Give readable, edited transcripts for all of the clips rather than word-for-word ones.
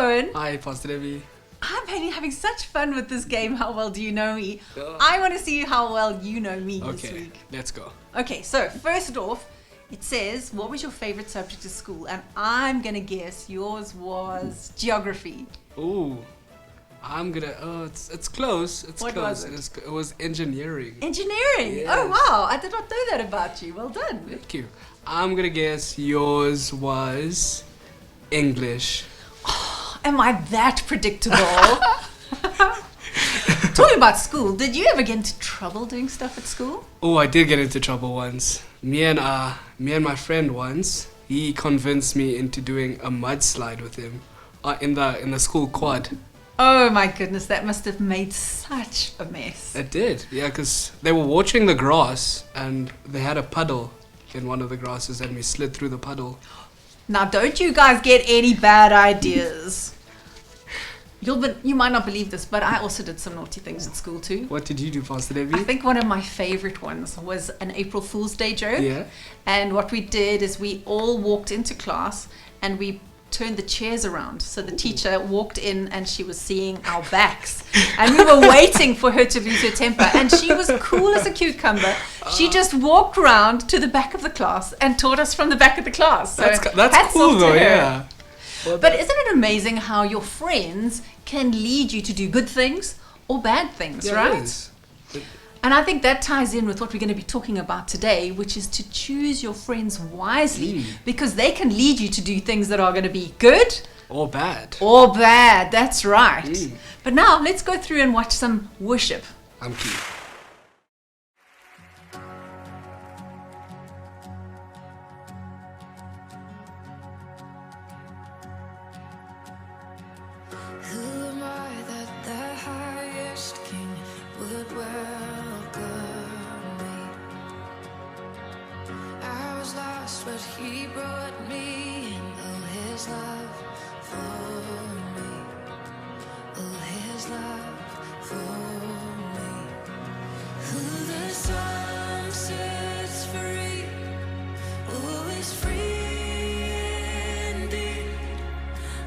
Owen. Hi, Pastor Debbie. I'm having such fun with this game. How well do you know me? Yeah. I want to see how well you know me this Okay, week. let's go. Okay, so first off, it says, what was your favorite subject at school? And I'm going to guess yours was geography. Ooh, I'm gonna. Oh, it's close. It's What close. was it? It was engineering. Engineering. Yes. Oh, wow. I did not know that about you. Well done. Thank you. I'm gonna guess yours was English. Am I that predictable? Talking about school, did you ever get into trouble doing stuff at school? Oh, I did get into trouble once. Me and my friend once. He convinced me into doing a mudslide with him, in the school quad. Oh my goodness, that must have made such a mess. It did, yeah, because they were watching the grass and they had a puddle in one of the grasses and we slid through the puddle. Now, don't you guys get any bad ideas. You might not believe this, but I also did some naughty things at school too. What did you do, Pastor Debbie? I think one of my favorite ones was an April Fool's Day joke. Yeah. And what we did is we all walked into class and we turned the chairs around. So the teacher walked in and she was seeing our backs. And we were waiting for her to lose her temper. And she was cool as a cucumber. She just walked around to the back of the class and taught us from the back of the class. So That's hats cool off to though, her. yeah. Well, But isn't it amazing how your friends can lead you to do good things or bad things, yeah, right? it is. And I think that ties in with what we're going to be talking about today, which is to choose your friends wisely because they can lead you to do things that are going to be good Or bad. or bad. That's right. But now let's go through and watch some worship. I'm keen. Who am I that the highest king would welcome me? I was lost, but he brought me in. Oh, his love for me. Oh, his love for me. Who the sun sets free, oh, is free indeed.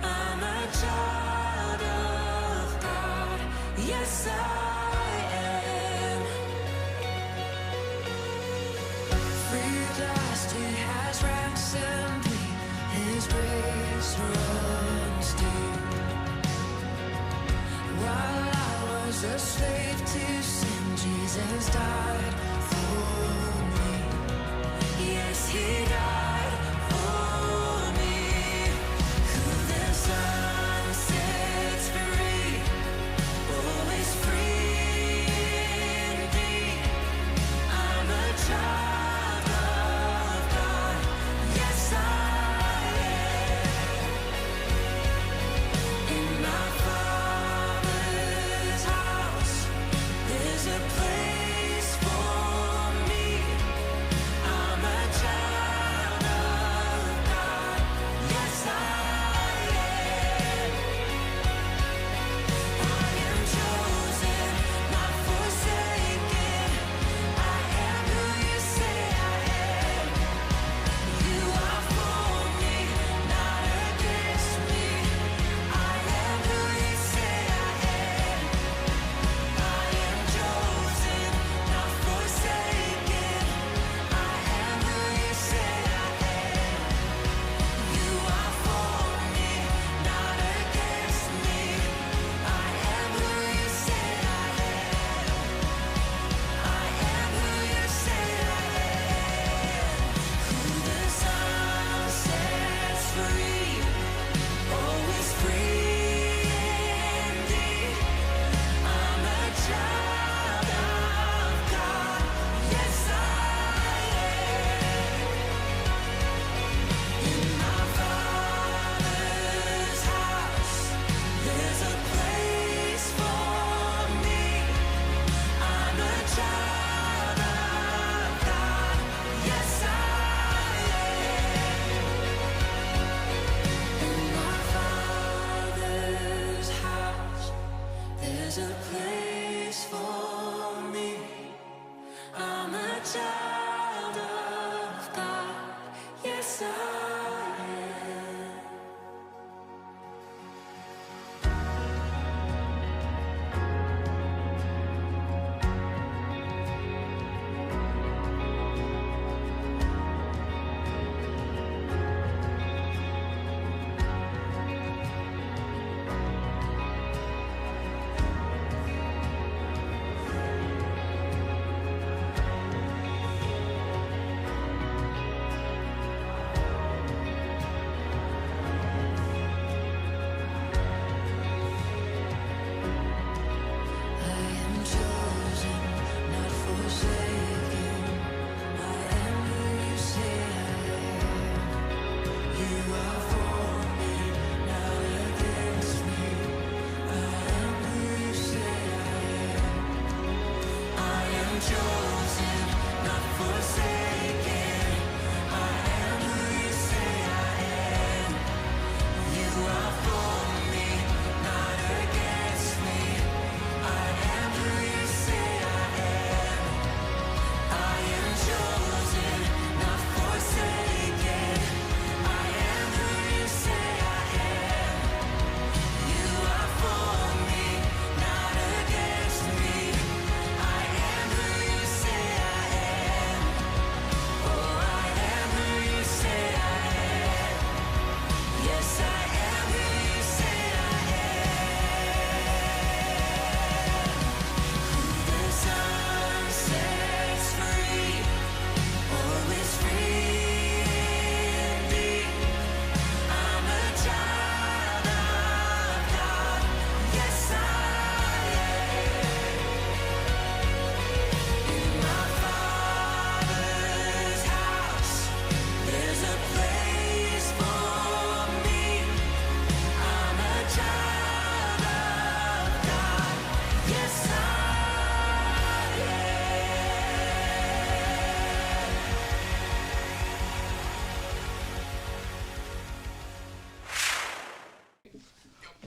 I'm a child of God. Yes, I am. Free at last, He has ransomed me. His grace runs deep. While I was a slave to sin, Jesus died for me. Yes, He died for me. Who the sun sets free, always free indeed. I'm a child of God. Yes, I am. In my Father's house, there's a place for me. I'm a child of God. Yes, I am. I am chosen, not forsaken. I am who you say I am. You are for me, not against me. I am who you say I am. I am chosen, not forsaken. I am who you say I am. You are for me, not against me. I am who you say I am. I am who you say I am. Who the sun sets free, always free indeed. I'm a child of God. Yes, I am. In my Father's house, there's a place for me. I'm a child of God. Yes, I am. In my Father's house, there's a place for me. I'm a child of God. Yes, I am.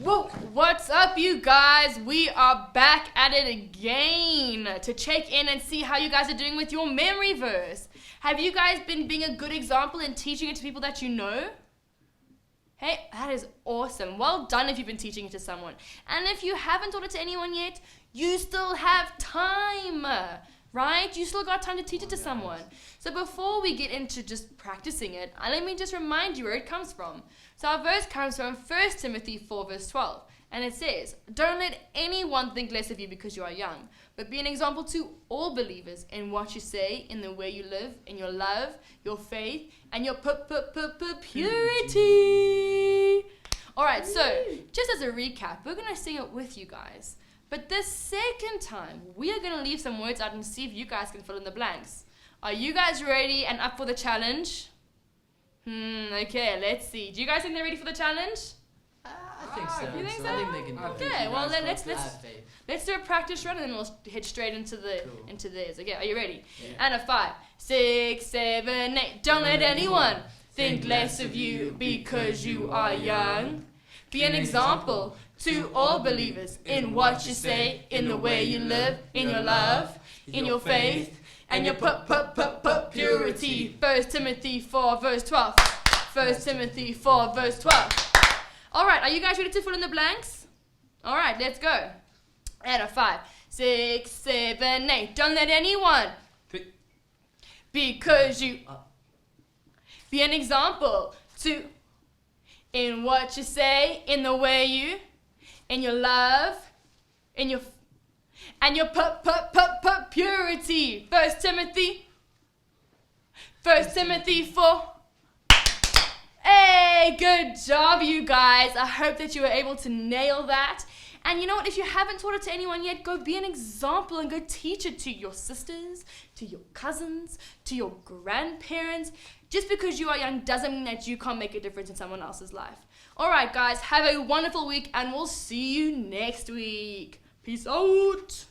Whoa, what's up, you guys? We are back at it again to check in and see how you guys are doing with your memory verse. Have you guys been being a good example and teaching it to people that you know? Hey, that is awesome. Well done if you've been teaching it to someone. And if you haven't taught it to anyone yet, you still have time, right? You still got time to teach it to someone. So before we get into just practicing it, let me just remind you where it comes from. So our verse comes from 1 Timothy 4 verse 12. And it says, "Don't let anyone think less of you because you are young, but be an example to all believers in what you say, in the way you live, in your love, your faith, and your purity." Alright, so just as a recap, we're going to sing it with you guys. But this second time, we are going to leave some words out and see if you guys can fill in the blanks. Are you guys ready and up for the challenge? Okay, let's see. Do you guys think they're ready for the challenge? I think so. You think so? I think they can do it. Okay, well then let's I have faith. let's do a practice run and then we'll head straight into Cool. into theirs. Okay, are you ready? Yeah. And a 5, 6, 7, 8. Don't let anyone think less of you because you are young. Be an example to all believers in what you say, in the way you live, in your love, in your faith, and your purity. 1 Timothy 4 verse 12. 1 Timothy 4 verse 12. Alright, are you guys ready to fill in the blanks? Alright, let's go. And a 5, 6, 7, 8. Don't let anyone because you be an example to in what you say, in the way you, in your love, in your and your purity. 1 Timothy 4. Hey, good job, you guys. I hope that you were able to nail that. And you know what? If you haven't taught it to anyone yet, go be an example and go teach it to your sisters, to your cousins, to your grandparents. Just because you are young doesn't mean that you can't make a difference in someone else's life. All right, guys, have a wonderful week, and we'll see you next week. Peace out.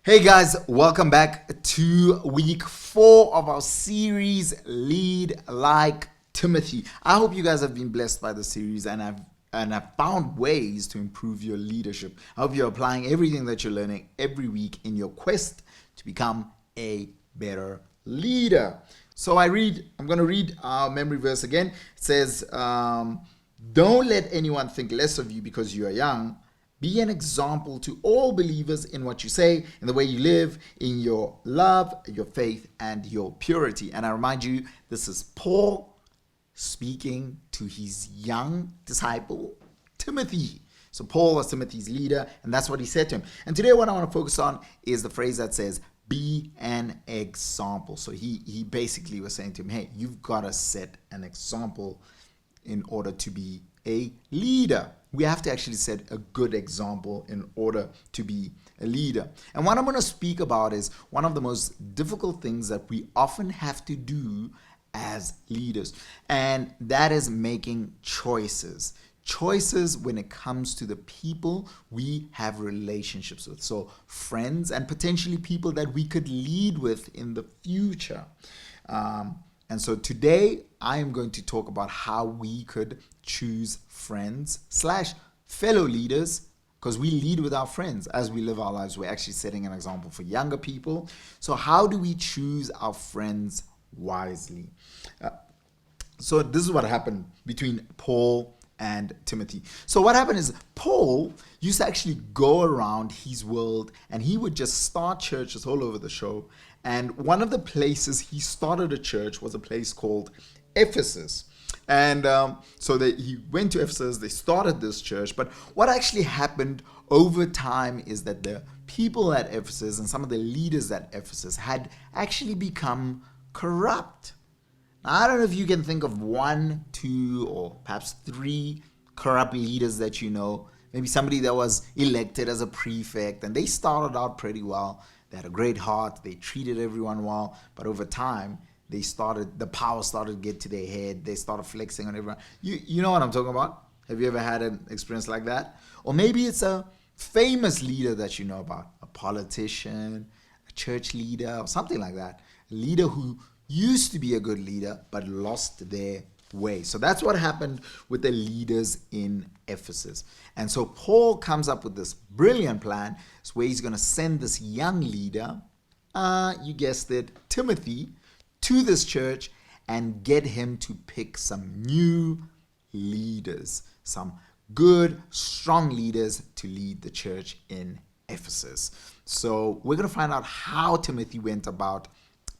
Hey guys, welcome back to week 4 of our series, Lead Like Timothy. I hope you guys have been blessed by the series and have found ways to improve your leadership. I hope you're applying everything that you're learning every week in your quest to become a better leader. So I'm going to read our memory verse again. It says, don't let anyone think less of you because you are young. Be an example to all believers in what you say, in the way you live, in your love, your faith, and your purity. And I remind you, this is Paul speaking to his young disciple, Timothy. So Paul was Timothy's leader, and that's what he said to him. And today what I want to focus on is the phrase that says, be an example. So he basically was saying to him, hey, you've got to set an example in order to be a leader. We have to actually set a good example in order to be a leader. And what I'm going to speak about is one of the most difficult things that we often have to do as leaders, and that is making choices. Choices when it comes to the people we have relationships with. So friends and potentially people that we could lead with in the future. And so today I am going to talk about how we could choose friends / fellow leaders, because we lead with our friends as we live our lives. We're actually setting an example for younger people. So how do we choose our friends wisely? So this is what happened between Paul and Timothy. So what happened is Paul used to actually go around his world and he would just start churches all over the show. And one of the places he started a church was a place called Ephesus. And so he went to Ephesus, they started this church. But what actually happened over time is that the people at Ephesus and some of the leaders at Ephesus had actually become corrupt. Now, I don't know if you can think of 1, 2, or perhaps 3 corrupt leaders that you know. Maybe somebody that was elected as a prefect and they started out pretty well. They had a great heart. They treated everyone well. But over time, the power started to get to their head. They started flexing on everyone. You know what I'm talking about? Have you ever had an experience like that? Or maybe it's a famous leader that you know about, a politician, a church leader, or something like that. A leader who used to be a good leader but lost their way. So that's what happened with the leaders in Ephesus. And so Paul comes up with this brilliant plan. It's where he's going to send this young leader, you guessed it, Timothy, to this church and get him to pick some new leaders, some good, strong leaders to lead the church in Ephesus. So we're going to find out how Timothy went about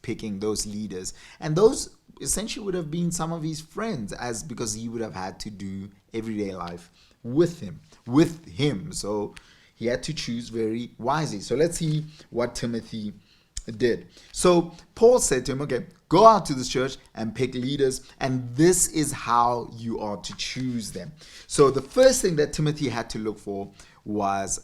picking those leaders. And those essentially would have been some of his friends, because he would have had to do everyday life with him. So he had to choose very wisely. So let's see what Timothy did. So Paul said to him, okay, go out to this church and pick leaders, and this is how you are to choose them. So the first thing that Timothy had to look for was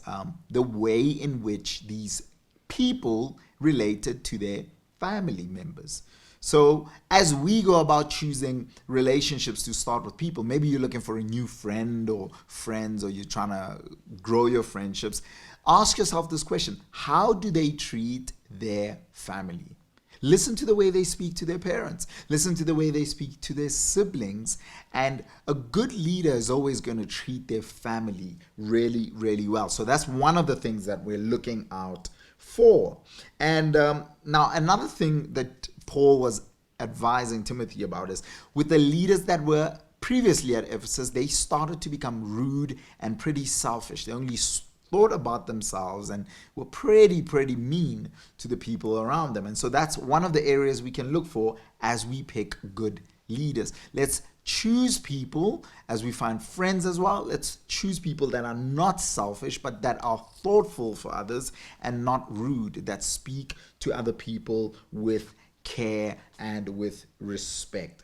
the way in which these people related to their family members. So as we go about choosing relationships to start with people, maybe you're looking for a new friend or friends, or you're trying to grow your friendships, ask yourself this question: how do they treat their family? Listen to the way they speak to their parents. Listen to the way they speak to their siblings. And a good leader is always going to treat their family really, really well. So that's one of the things that we're looking out for. And now another thing that Paul was advising Timothy about is, with the leaders that were previously at Ephesus, they started to become rude and pretty selfish. They only thought about themselves and were pretty mean to the people around them. And so that's one of the areas we can look for as we pick good leaders. Let's choose people, as we find friends as well. Let's choose people that are not selfish, but that are thoughtful for others and not rude, that speak to other people with care and with respect.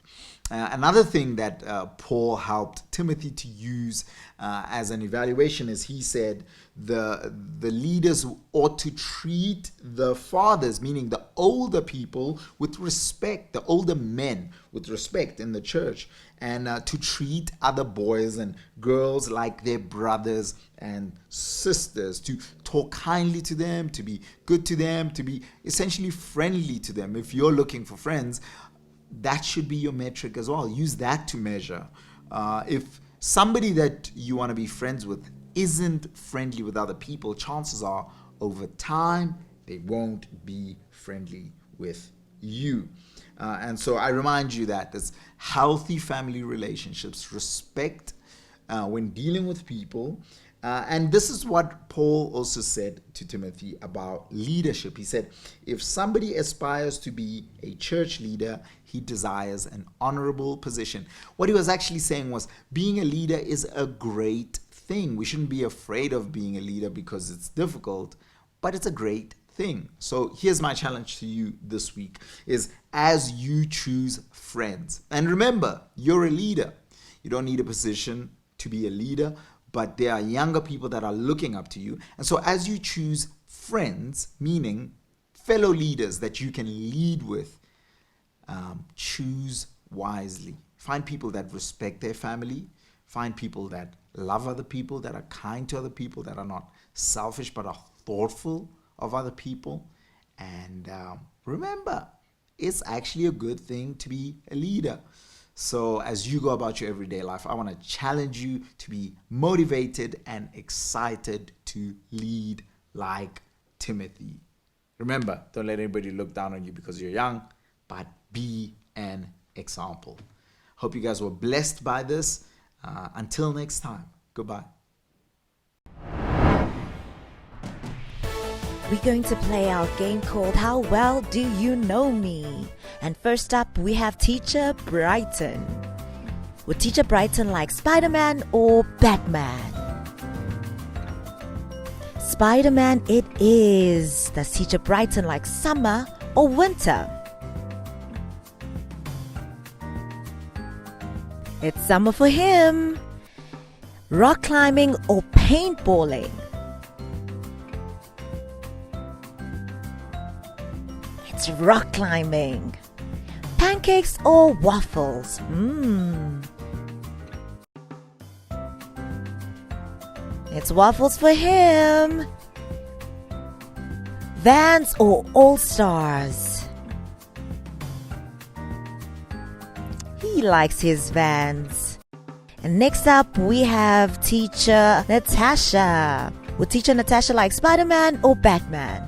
Another thing that Paul helped Timothy to use as an evaluation is, he said the leaders ought to treat the fathers, meaning the older people, with respect, the older men with respect in the church, and to treat other boys and girls like their brothers and sisters, to talk kindly to them, to be good to them, to be essentially friendly to them. If you're looking for friends, that should be your metric as well. Use that to measure. If somebody that you want to be friends with isn't friendly with other people, chances are over time they won't be friendly with you. And so I remind you that there's healthy family relationships, respect when dealing with people. And this is what Paul also said to Timothy about leadership. He said, if somebody aspires to be a church leader, he desires an honorable position. What he was actually saying was, being a leader is a great thing. We shouldn't be afraid of being a leader because it's difficult, but it's a great thing. So here's my challenge to you this week, is as you choose friends, and remember, you're a leader. You don't need a position to be a leader, but there are younger people that are looking up to you. And so as you choose friends, meaning fellow leaders that you can lead with, choose wisely. Find people that respect their family. Find people that love other people, that are kind to other people, that are not selfish but are thoughtful of other people. And remember, it's actually a good thing to be a leader. So as you go about your everyday life, I want to challenge you to be motivated and excited to lead like Timothy. Remember, don't let anybody look down on you because you're young, but be an example. Hope you guys were blessed by this. Until next time, goodbye. We're going to play our game called How Well Do You Know Me? And first up, we have Teacher Brighton. Would Teacher Brighton like Spider-Man or Batman? Spider-Man it is. Does Teacher Brighton like summer or winter? It's summer for him. Rock climbing or paintballing? It's rock climbing. Pancakes or waffles? It's waffles for him. Vans or All Stars? He he likes his Vans. And next up, we have teacher Natasha. Would teacher Natasha like Spider-Man or Batman?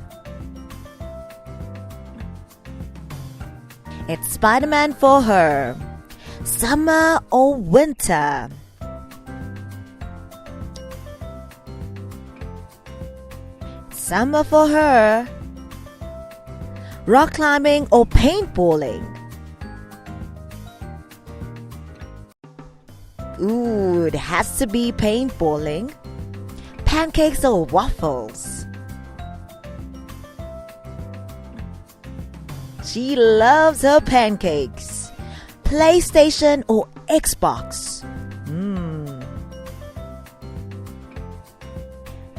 It's Spider-Man for her. Summer or winter? Summer for her. Rock climbing or paintballing? Ooh, it has to be paintballing. Pancakes or waffles? She loves her pancakes. PlayStation or Xbox?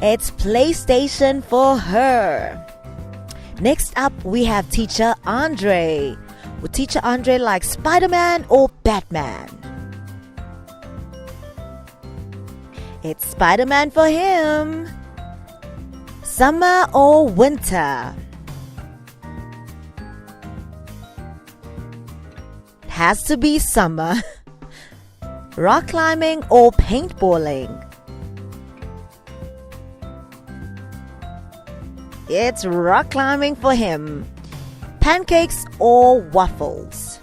It's PlayStation for her. Next up, we have teacher Andre. Would teacher Andre like Spider-Man or Batman? It's Spider-Man for him. Summer or winter? Has to be summer. Rock climbing or paintballing? It's rock climbing for him. Pancakes or waffles?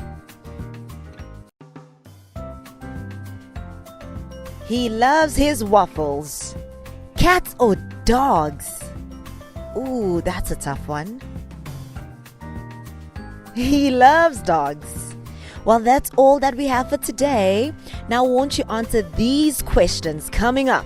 He loves his waffles. Cats or dogs? Ooh, that's a tough one. He loves dogs. Well, that's all that we have for today. Now, won't you answer these questions coming up?